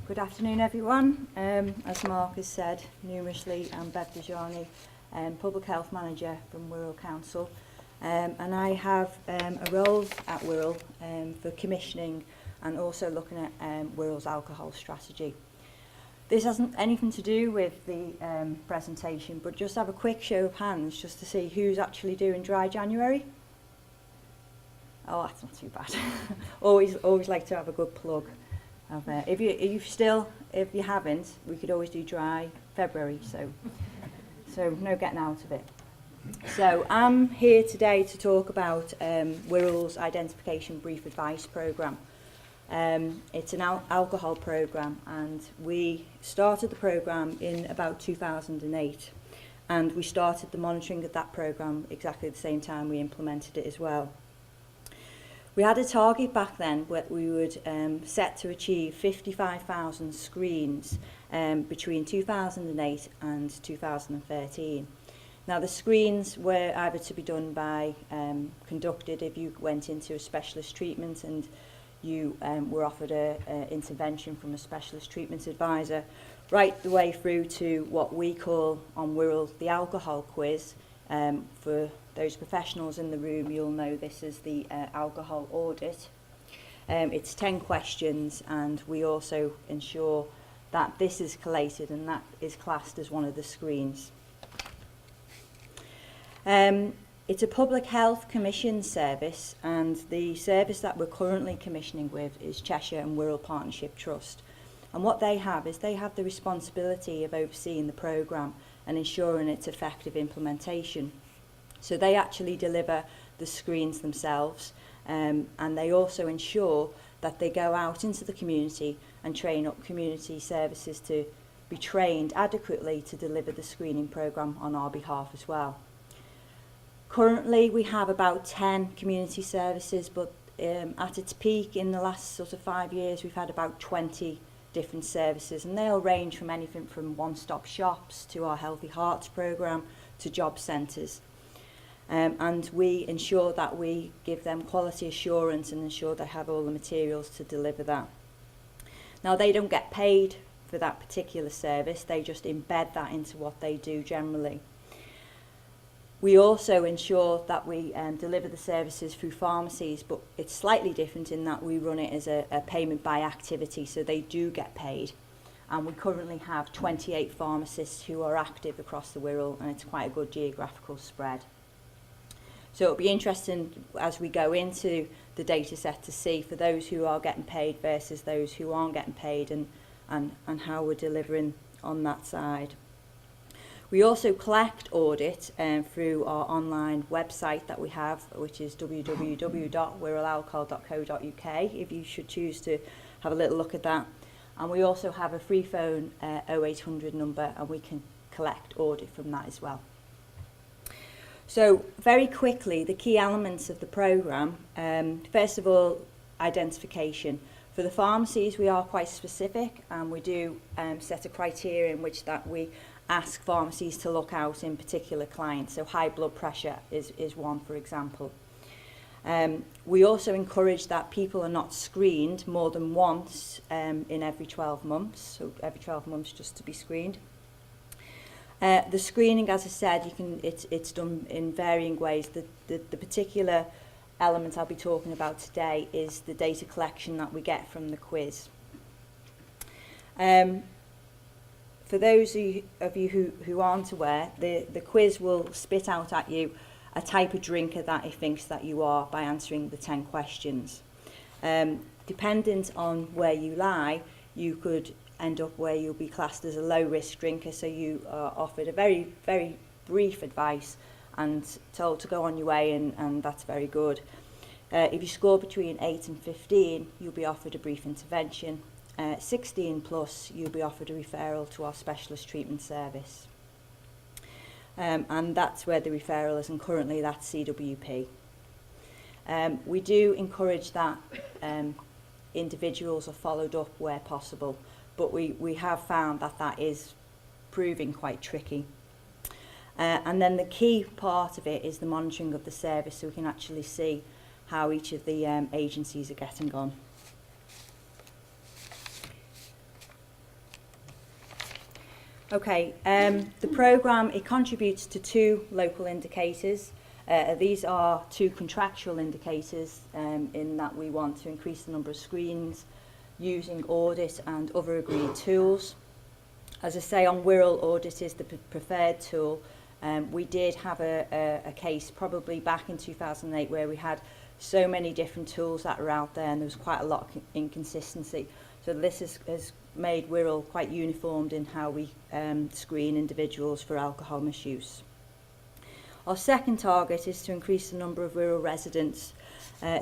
Good afternoon, everyone. As Mark has said numerously, I'm Bev Dajani, Public Health Manager from Wirral Council, and I have a role at Wirral for commissioning and also looking at Wirral's alcohol strategy. This hasn't anything to do with the presentation, but just have a quick show of hands just to see who's actually doing Dry January. Oh, that's not too bad. always like to have a good plug. If you haven't, we could always do Dry February, so no getting out of it. So I'm here today to talk about Wirral's Identification Brief Advice Programme. It's an alcohol programme, and we started the programme in about 2008, and we started the monitoring of that programme exactly the same time we implemented it as well. We had a target back then where we would set to achieve 55,000 screens between 2008 and 2013. Now the screens were either to be done by, conducted if you went into a specialist treatment and you were offered an intervention from a specialist treatment advisor, right the way through to what we call on Wirral the alcohol quiz. For those professionals in the room, you'll know this is the alcohol audit. It's 10 questions, and we also ensure that this is collated and that is classed as one of the screens. It's a public health commission service, and the service that we're currently commissioning with is Cheshire and Wirral Partnership Trust. And what they have is they have the responsibility of overseeing the programme and ensuring its effective implementation. So they actually deliver the screens themselves, and they also ensure that they go out into the community and train up community services to be trained adequately to deliver the screening programme on our behalf as well. Currently we have about 10 community services, but at its peak in the last sort of 5 years we've had about 20 different services, and they'll range from anything from one-stop shops to our Healthy Hearts programme to job centres. And we ensure that we give them quality assurance and ensure they have all the materials to deliver that. Now they don't get paid for that particular service, they just embed that into what they do generally. We also ensure that we deliver the services through pharmacies, but it's slightly different in that we run it as a payment by activity, so they do get paid. And we currently have 28 pharmacists who are active across the Wirral, and it's quite a good geographical spread. So it'll be interesting as we go into the data set to see for those who are getting paid versus those who aren't getting paid, and how we're delivering on that side. We also collect audit through our online website that we have, which is www.wirralalcohol.co.uk, if you should choose to have a little look at that. And we also have a free phone 0800 number, and we can collect audit from that as well. So very quickly, the key elements of the programme. First of all, identification. For the pharmacies, we are quite specific, and we do set a criteria in which that we ask pharmacies to look out in particular clients. So high blood pressure is one, for example. We also encourage that people are not screened more than once in every 12 months, so every 12 months just to be screened. The screening, as I said, it's done in varying ways. The particular element I'll be talking about today is the data collection that we get from the quiz. For those of you who aren't aware, the quiz will spit out at you a type of drinker that it thinks that you are by answering the 10 questions. Dependent on where you lie, you could end up where you'll be classed as a low-risk drinker, so you are offered a very, very brief advice and told to go on your way, and that's very good. If you score between 8 and 15, you'll be offered a brief intervention. 16 plus, you'll be offered a referral to our specialist treatment service. And that's where the referral is, and currently that's CWP. We do encourage that individuals are followed up where possible, but we have found that that is proving quite tricky. And then the key part of it is the monitoring of the service, so we can actually see how each of the agencies are getting on. Okay, the programme, it contributes to 2 local indicators. These are 2 contractual indicators in that we want to increase the number of screens using audit and other agreed tools. As I say, on Wirral, audit is the preferred tool. We did have a case probably back in 2008 where we had so many different tools that are out there and there was quite a lot of inconsistency. So this has made Wirral quite uniformed in how we screen individuals for alcohol misuse. Our second target is to increase the number of Wirral residents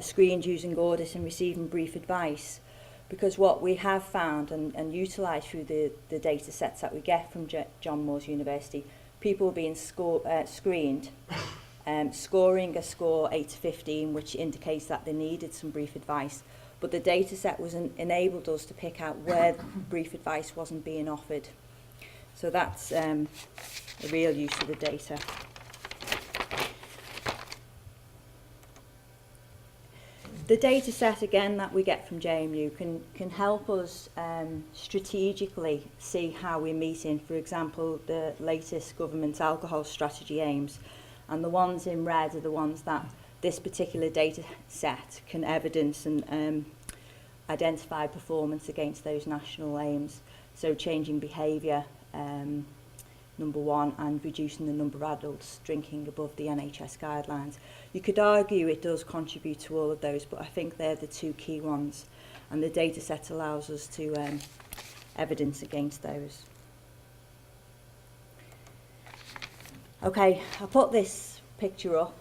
screened using audit and receiving brief advice, because what we have found and utilised through the data sets that we get from John Moores University, people are being screened, scoring a score 8 to 15, which indicates that they needed some brief advice. But the data set enabled us to pick out where brief advice wasn't being offered. So that's a real use of the data. The data set, again, that we get from JMU can help us strategically see how we're meeting, for example, the latest government alcohol strategy aims. And the ones in red are the ones that this particular data set can evidence and identify performance against those national aims. So changing behaviour, number 1, and reducing the number of adults drinking above the NHS guidelines. You could argue it does contribute to all of those, but I think they're the 2 key ones, and the data set allows us to evidence against those. Okay, I put this picture up.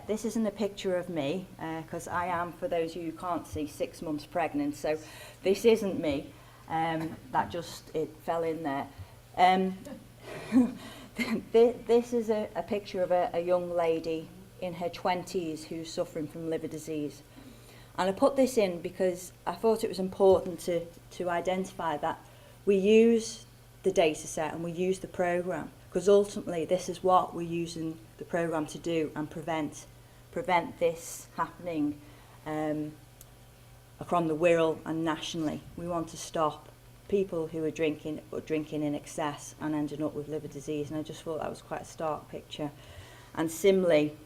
This isn't a picture of me, because I am, for those of you who can't see, 6 months pregnant, so this isn't me. It fell in there. This is a picture of a young lady in her 20s who's suffering from liver disease. And I put this in because I thought it was important to identify that we use the data set and we use the programme, because ultimately this is what we're using the programme to do and prevent this happening across the Wirral and nationally. We want to stop people who are drinking in excess and ending up with liver disease, and I just thought that was quite a stark picture. And similarly,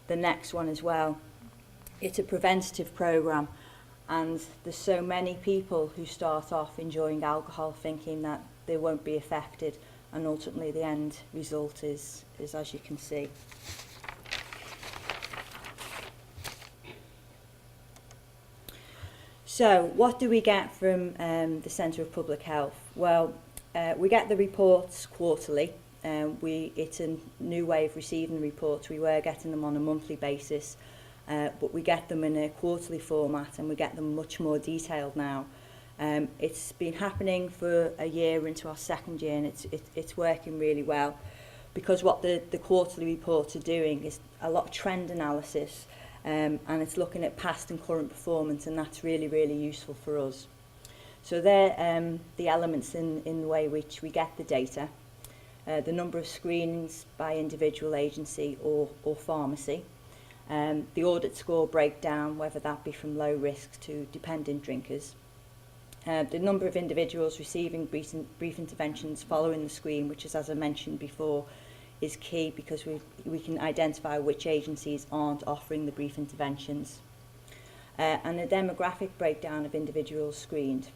the next one as well, it's a preventative programme, and there's so many people who start off enjoying alcohol thinking that they won't be affected, and ultimately the end result is as you can see. So what do we get from the Centre of Public Health? Well, we get the reports quarterly. It's a new way of receiving the reports. We were getting them on a monthly basis, but we get them in a quarterly format, and we get them much more detailed now. It's been happening for a year into our 2nd year, and it's working really well, because what the quarterly reports are doing is a lot of trend analysis, and it's looking at past and current performance, and that's really, really useful for us. So they're the elements in the way which we get the data. The number of screenings by individual agency or pharmacy, the audit score breakdown, whether that be from low risk to dependent drinkers, the number of individuals receiving brief interventions following the screen, which is, as I mentioned before, is key, because we can identify which agencies aren't offering the brief interventions, and the demographic breakdown of individuals screened.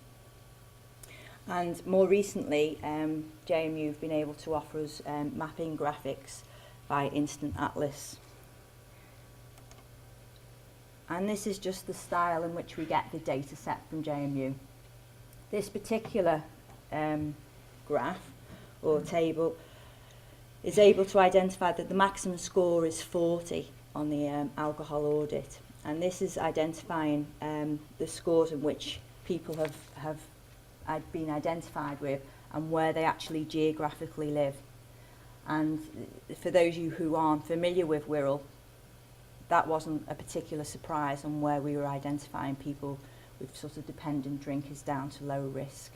And more recently, JMU have been able to offer us mapping graphics by Instant Atlas. And this is just the style in which we get the data set from JMU. This particular graph or table is able to identify that the maximum score is 40 on the alcohol audit. And this is identifying the scores in which people have been identified with and where they actually geographically live. And for those of you who aren't familiar with Wirral, that wasn't a particular surprise on where we were identifying people with sort of dependent drinkers down to low risk.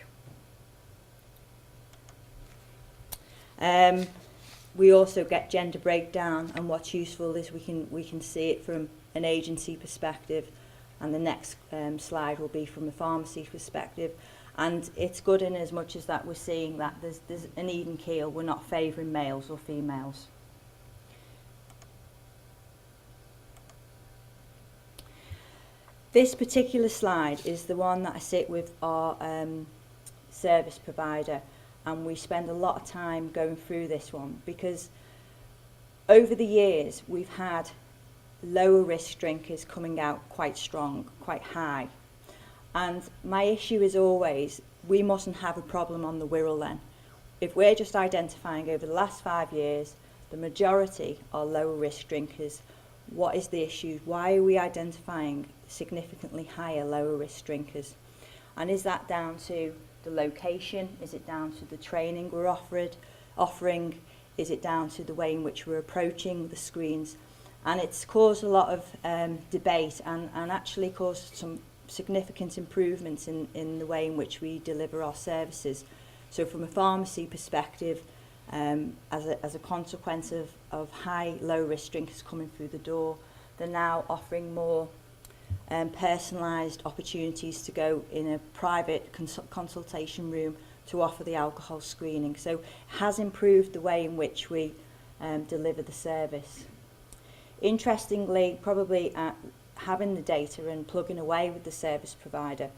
We also get gender breakdown, and what's useful is we can see it from an agency perspective, and the next slide will be from the pharmacy perspective. And it's good in as much as that we're seeing that there's an even keel. We're not favouring males or females. This particular slide is the one that I sit with our service provider, and we spend a lot of time going through this one because over the years we've had lower risk drinkers coming out quite strong, quite high. And my issue is always, we mustn't have a problem on the Wirral then. If we're just identifying over the last 5 years, the majority are lower risk drinkers, what is the issue? Why are we identifying significantly higher lower risk drinkers? And is that down to the location? Is it down to the training we're offering? Is it down to the way in which we're approaching the screens? And it's caused a lot of debate and actually caused some significant improvements in the way in which we deliver our services. So from a pharmacy perspective, as a consequence of high low risk drinkers coming through the door, they're now offering more personalised opportunities to go in a private consultation room to offer the alcohol screening. So it has improved the way in which we deliver the service. Interestingly, probably having the data and plugging away with the service provider,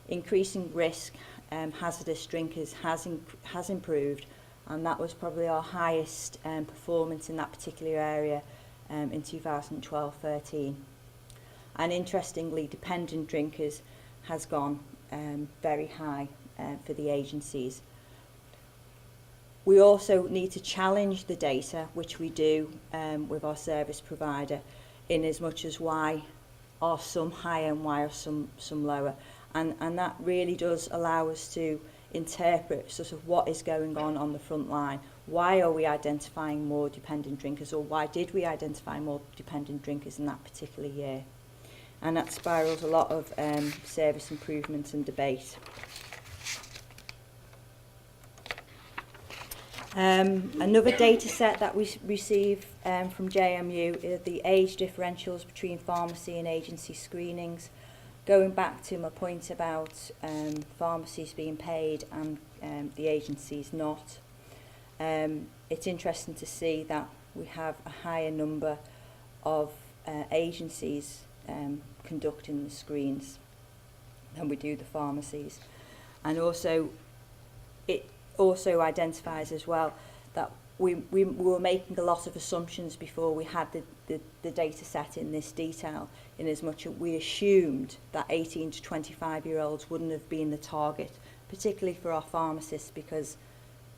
increasing risk hazardous drinkers has improved, and that was probably our highest performance in that particular area in 2012-13. And interestingly, dependent drinkers has gone very high for the agencies. We also need to challenge the data, which we do with our service provider, in as much as why are some higher and why are some lower. And that really does allow us to interpret sort of what is going on the front line. Why are we identifying more dependent drinkers, or why did we identify more dependent drinkers in that particular year? And that spirals a lot of service improvements and debate. Another data set that we receive from JMU is the age differentials between pharmacy and agency screenings. Going back to my point about pharmacies being paid and the agencies not, it's interesting to see that we have a higher number of agencies conducting the screens than we do the pharmacies. And also, it also identifies as well that we were making a lot of assumptions before we had the data set in this detail, in as much as we assumed that 18 to 25-year-olds wouldn't have been the target, particularly for our pharmacists, because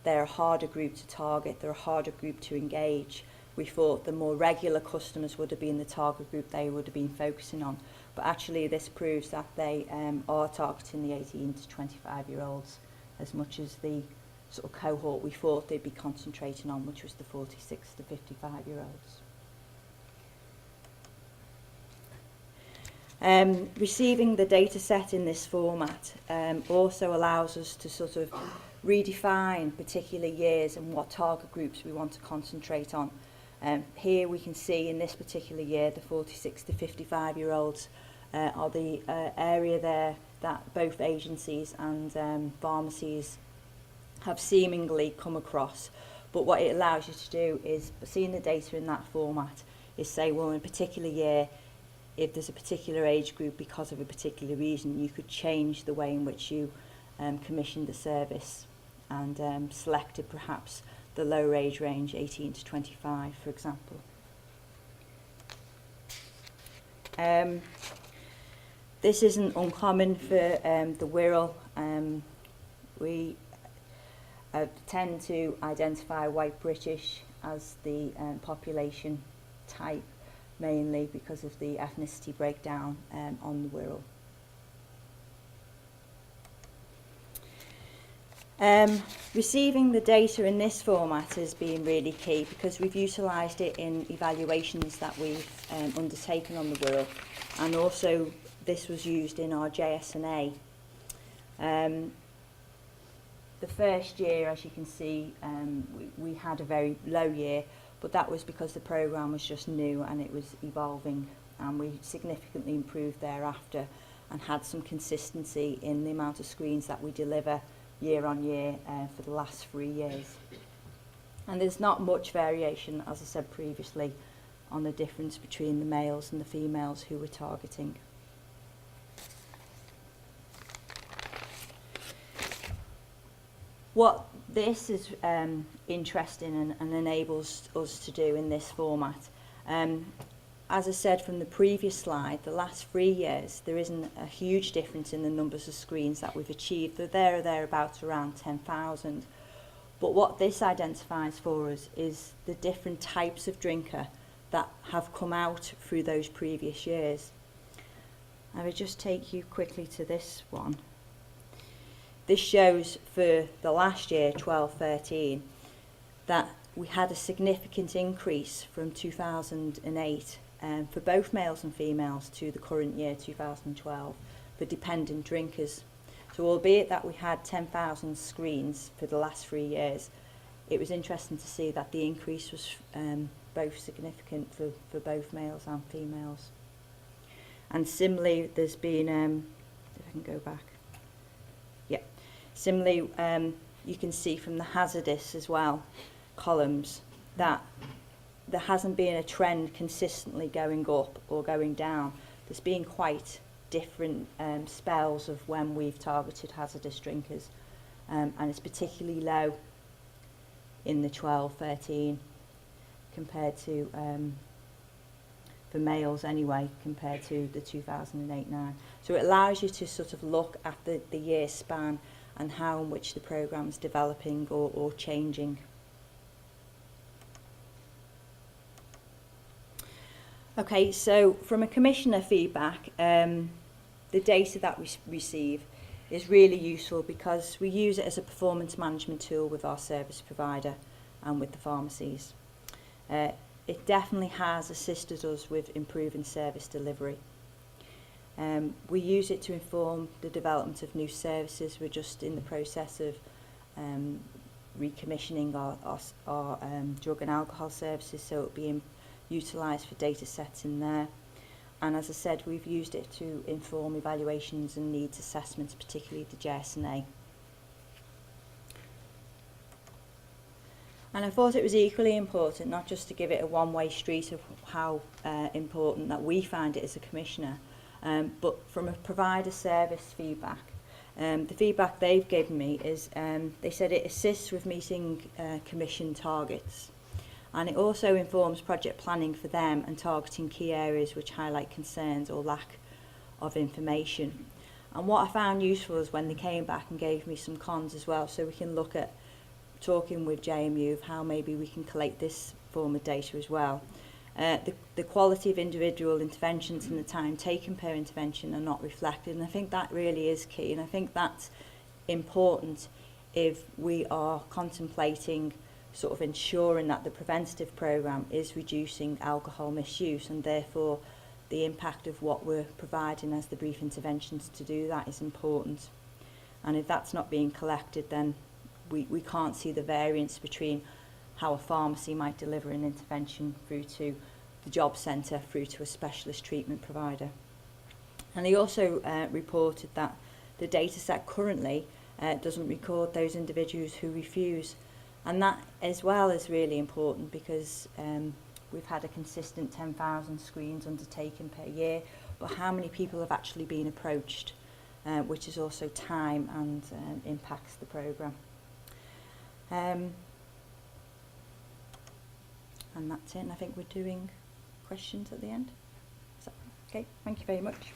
they're a harder group to target, they're a harder group to engage. We thought the more regular customers would have been the target group they would have been focusing on. But actually this proves that they are targeting the 18 to 25-year-olds as much as the sort of cohort we thought they'd be concentrating on, which was the 46 to 55-year-olds. Receiving the data set in this format also allows us to sort of redefine particular years and what target groups we want to concentrate on. Here we can see in this particular year the 46 to 55-year-olds are the area there that both agencies and pharmacies have seemingly come across. But what it allows you to do is, seeing the data in that format, is say, well, in a particular year, if there's a particular age group because of a particular reason, you could change the way in which you commissioned the service and selected perhaps the lower age range, 18 to 25, for example. This isn't uncommon for the Wirral. We tend to identify white British as the population type, mainly because of the ethnicity breakdown on the Wirral. Receiving the data in this format has been really key because we've utilised it in evaluations that we've undertaken on the Wirral, and also this was used in our JSNA. The first year, as you can see, we had a very low year, but that was because the programme was just new and it was evolving, and we significantly improved thereafter. and had some consistency in the amount of screens that we deliver year on year for the last 3 years. And there's not much variation, as I said previously, on the difference between the males and the females who we're targeting. What this is interesting and enables us to do in this format, as I said from the previous slide, the last 3 years there isn't a huge difference in the numbers of screens that we've achieved. They're there or thereabouts around 10,000. But what this identifies for us is the different types of drinker that have come out through those previous years. I will just take you quickly to this one. This shows for the last year, 12-13, that we had a significant increase from 2008 for both males and females to the current year, 2012, for dependent drinkers. So albeit that we had 10,000 screens for the last 3 years, it was interesting to see that the increase was both significant for both males and females. And similarly, there's been, if I can go back, similarly, you can see from the hazardous as well columns that there hasn't been a trend consistently going up or going down. There's been quite different spells of when we've targeted hazardous drinkers, and it's particularly low in the 12-13 compared to for males anyway, compared to the 2008-9. So it allows you to sort of look at the year span and how in which the programme is developing or changing. Okay, so from a commissioner feedback, the data that we receive is really useful because we use it as a performance management tool with our service provider and with the pharmacies. It definitely has assisted us with improving service delivery. We use it to inform the development of new services. We're just in the process of recommissioning our drug and alcohol services, so it'll be utilised for data sets in there. And as I said, we've used it to inform evaluations and needs assessments, particularly the JSNA. And I thought it was equally important not just to give it a one-way street of how important that we find it as a commissioner, but from a provider service feedback. The feedback they've given me is they said it assists with meeting commission targets, and it also informs project planning for them and targeting key areas which highlight concerns or lack of information. And what I found useful is when they came back and gave me some cons as well, so we can look at talking with JMU of how maybe we can collate this form of data as well. The quality of individual interventions and the time taken per intervention are not reflected, and I think that really is key, and I think that's important if we are contemplating sort of ensuring that the preventative programme is reducing alcohol misuse, and therefore the impact of what we're providing as the brief interventions to do that is important. And if that's not being collected, then we can't see the variance between how a pharmacy might deliver an intervention through to the job centre, through to a specialist treatment provider. And they also reported that the data set currently doesn't record those individuals who refuse. And that as well is really important because we've had a consistent 10,000 screens undertaken per year, but how many people have actually been approached, which is also time and impacts the programme. And that's it, and I think we're doing questions at the end. So, okay, thank you very much.